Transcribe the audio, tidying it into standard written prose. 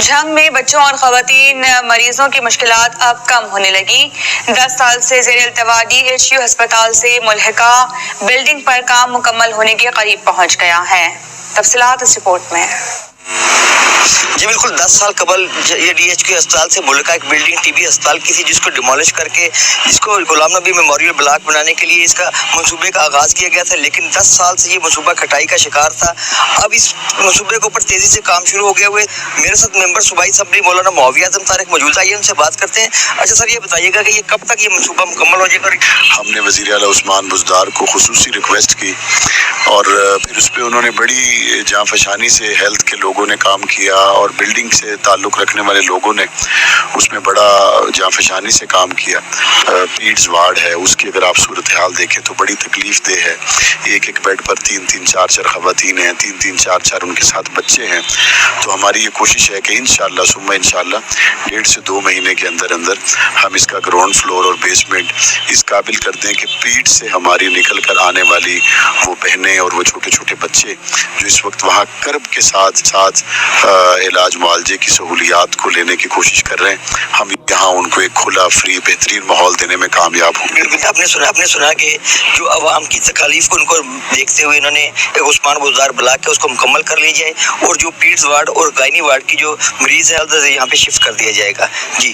جھنگ میں بچوں اور خواتین مریضوں کی مشکلات اب کم ہونے لگی۔ 10 سال سے زیر التواء DHU ہسپتال سے ملحقہ بلڈنگ پر کام مکمل ہونے کے قریب پہنچ گیا ہے۔ تفصیلات اس رپورٹ میں۔ جی بالکل، 10 سال قبل یہ DHQ ہسپتال سے ملکہ ایک بلڈنگ TB ہسپتال کی تھی، جس کو ڈیمولش کر کے جس کو غلام نبی میموریل بلاک بنانے کے لیے اس کا منصوبے کا آغاز کیا گیا تھا، لیکن 10 سال سے یہ منصوبہ کھٹائی کا شکار تھا۔ اب اس منصوبے کے اوپر تیزی سے کام شروع ہو گیا ہوئے میرے ساتھ ممبر صوبائی اسمبلی مولانا معاویہ اعظم طارق موجود ہے، ان سے بات کرتے ہیں۔ اچھا سر، یہ بتائیے گا کہ یہ کب تک یہ منصوبہ مکمل ہو جائے گا؟ ہم نے وزیر اعلیٰ عثمان بزدار کو خصوصی ریکویسٹ کی اور پھر اس پہ انہوں نے بڑی جانفشانی سے ہیلتھ کے لوگوں نے کام کیا اور بلڈنگ سے تعلق رکھنے والے لوگوں نے اس میں بڑا جانفشانی سے کام کیا۔ پیڈز وارڈ ہے، اس کی اگر آپ صورتحال دیکھیں تو بڑی تکلیف دہ ہے۔ ایک بیڈ پر 3 4 خواتین ہیں، 3 4 ان کے ساتھ بچے ہیں۔ تو ہماری یہ کوشش ہے کہ انشاءاللہ ثم انشاءاللہ 1.5 سے 2 مہینے کے اندر ہم اس کا گراؤنڈ فلور اور بیسمنٹ اس قابل کر دیں کہ پیٹ سے ہماری نکل کر آنے والی وہ بہنیں اور وہ چھوٹے چھوٹے بچے جو اس وقت وہاں کرب کے ساتھ علاج معالجے کی سہولیات کو لینے کی کوشش کر رہے ہیں، ہم یہاں ان کو ایک کھلا فری بہترین ماحول دینے میں کامیاب ہوں گے۔ بالکل، آپ نے سنا کہ جو عوام کی تکالیف کو ان کو دیکھتے ہوئے انہوں نے ایک عثمان بزدار بلاک ہے اس کو مکمل کر لی جائے اور جو پیڈز وارڈ اور گائنی وارڈ کی جو مریض ہے یہاں پہ شفٹ کر دیا جائے گا۔ جی